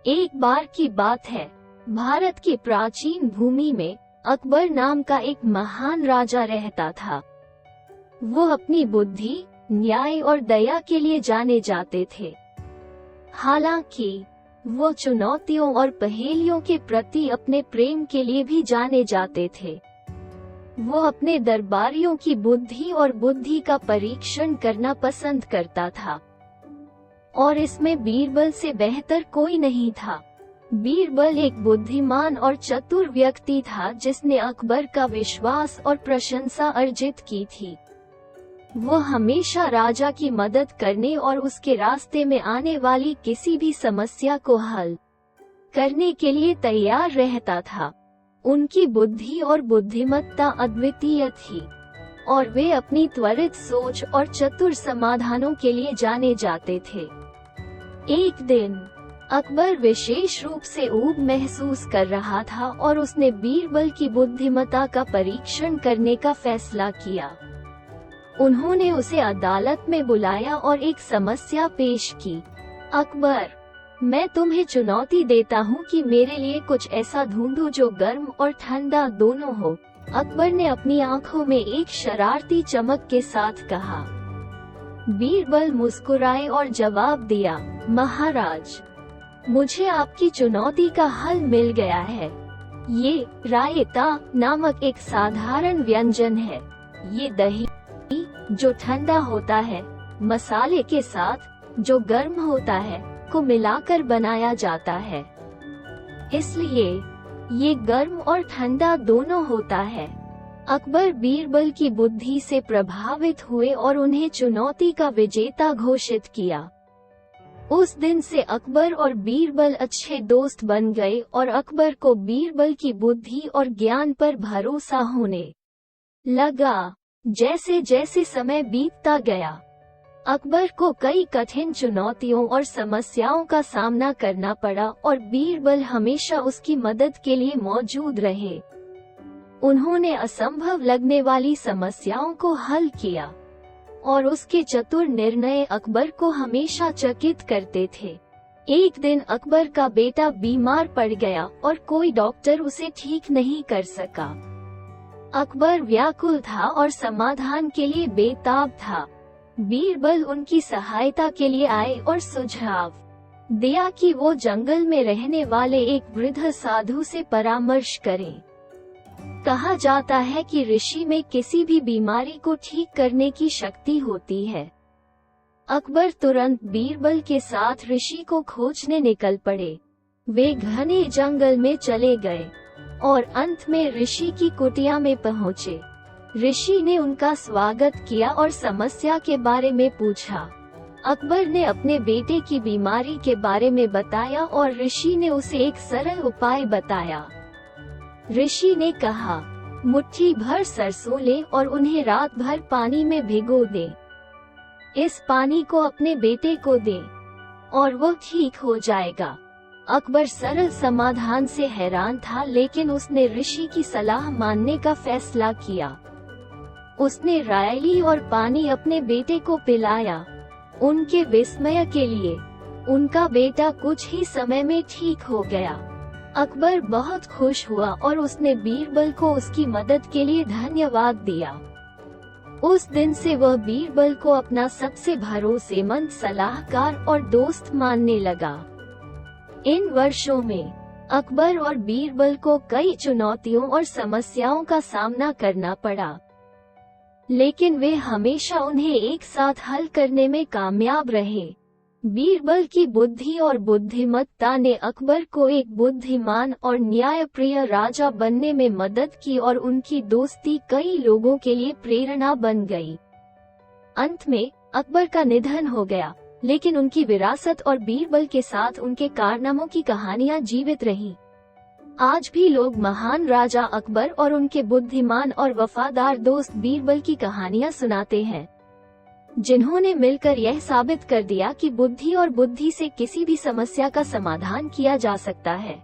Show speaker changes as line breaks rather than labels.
एक बार की बात है, भारत की प्राचीन भूमि में अकबर नाम का एक महान राजा रहता था। वो अपनी बुद्धि, न्याय और दया के लिए जाने जाते थे। हालांकि वो चुनौतियों और पहेलियों के प्रति अपने प्रेम के लिए भी जाने जाते थे। वो अपने दरबारियों की बुद्धि और बुद्धि का परीक्षण करना पसंद करता था, और इसमें बीरबल से बेहतर कोई नहीं था। बीरबल एक बुद्धिमान और चतुर व्यक्ति था जिसने अकबर का विश्वास और प्रशंसा अर्जित की थी। वो हमेशा राजा की मदद करने और उसके रास्ते में आने वाली किसी भी समस्या को हल करने के लिए तैयार रहता था। उनकी बुद्धि और बुद्धिमत्ता अद्वितीय थी, और वे अपनी त्वरित सोच और चतुर समाधानों के लिए जाने जाते थे। एक दिन अकबर विशेष रूप से ऊब महसूस कर रहा था और उसने बीरबल की बुद्धिमत्ता का परीक्षण करने का फैसला किया। उन्होंने उसे अदालत में बुलाया और एक समस्या पेश की। अकबर, मैं तुम्हें चुनौती देता हूँ कि मेरे लिए कुछ ऐसा ढूंढो जो गर्म और ठंडा दोनों हो। अकबर ने अपनी आंखों में एक शरारती चमक के साथ कहा। बीरबल मुस्कुराए और जवाब दिया, महाराज, मुझे आपकी चुनौती का हल मिल गया है। ये रायता नामक एक साधारण व्यंजन है। ये दही जो ठंडा होता है, मसाले के साथ जो गर्म होता है, को मिलाकर बनाया जाता है। इसलिए ये गर्म और ठंडा दोनों होता है। अकबर बीरबल की बुद्धि से प्रभावित हुए और उन्हें चुनौती का विजेता घोषित किया। उस दिन से अकबर और बीरबल अच्छे दोस्त बन गए और अकबर को बीरबल की बुद्धि और ज्ञान पर भरोसा होने लगा। जैसे जैसे समय बीतता गया, अकबर को कई कठिन चुनौतियों और समस्याओं का सामना करना पड़ा और बीरबल हमेशा उसकी मदद के लिए मौजूद रहे। उन्होंने असंभव लगने वाली समस्याओं को हल किया, और उसके चतुर निर्णय अकबर को हमेशा चकित करते थे। एक दिन अकबर का बेटा बीमार पड़ गया और कोई डॉक्टर उसे ठीक नहीं कर सका। अकबर व्याकुल था और समाधान के लिए बेताब था। बीरबल उनकी सहायता के लिए आए और सुझाव दिया कि वो जंगल में रहने वाले एक वृद्ध साधु से परामर्श करें। कहा जाता है कि ऋषि में किसी भी बीमारी को ठीक करने की शक्ति होती है। अकबर तुरंत बीरबल के साथ ऋषि को खोजने निकल पड़े। वे घने जंगल में चले गए और अंत में ऋषि की कुटिया में पहुँचे। ऋषि ने उनका स्वागत किया और समस्या के बारे में पूछा। अकबर ने अपने बेटे की बीमारी के बारे में बताया और ऋषि ने उसे एक सरल उपाय बताया। ऋषि ने कहा, मुट्ठी भर सरसों ले और उन्हें रात भर पानी में भिगो दे। इस पानी को अपने बेटे को दे और वो ठीक हो जाएगा। अकबर सरल समाधान से हैरान था, लेकिन उसने ऋषि की सलाह मानने का फैसला किया। उसने राय ली और पानी अपने बेटे को पिलाया। उनके विस्मय के लिए उनका बेटा कुछ ही समय में ठीक हो गया। अकबर बहुत खुश हुआ और उसने बीरबल को उसकी मदद के लिए धन्यवाद दिया। उस दिन से वह बीरबल को अपना सबसे भरोसेमंद सलाहकार और दोस्त मानने लगा। इन वर्षों में अकबर और बीरबल को कई चुनौतियों और समस्याओं का सामना करना पड़ा, लेकिन वे हमेशा उन्हें एक साथ हल करने में कामयाब रहे। बीरबल की बुद्धि और बुद्धिमत्ता ने अकबर को एक बुद्धिमान और न्यायप्रिय राजा बनने में मदद की और उनकी दोस्ती कई लोगों के लिए प्रेरणा बन गई। अंत में अकबर का निधन हो गया, लेकिन उनकी विरासत और बीरबल के साथ उनके कारनामों की कहानियां जीवित रहीं। आज भी लोग महान राजा अकबर और उनके बुद्धिमान और वफादार दोस्त बीरबल की कहानियां सुनाते हैं, जिन्होंने मिलकर यह साबित कर दिया कि बुद्धि और बुद्धि से किसी भी समस्या का समाधान किया जा सकता है।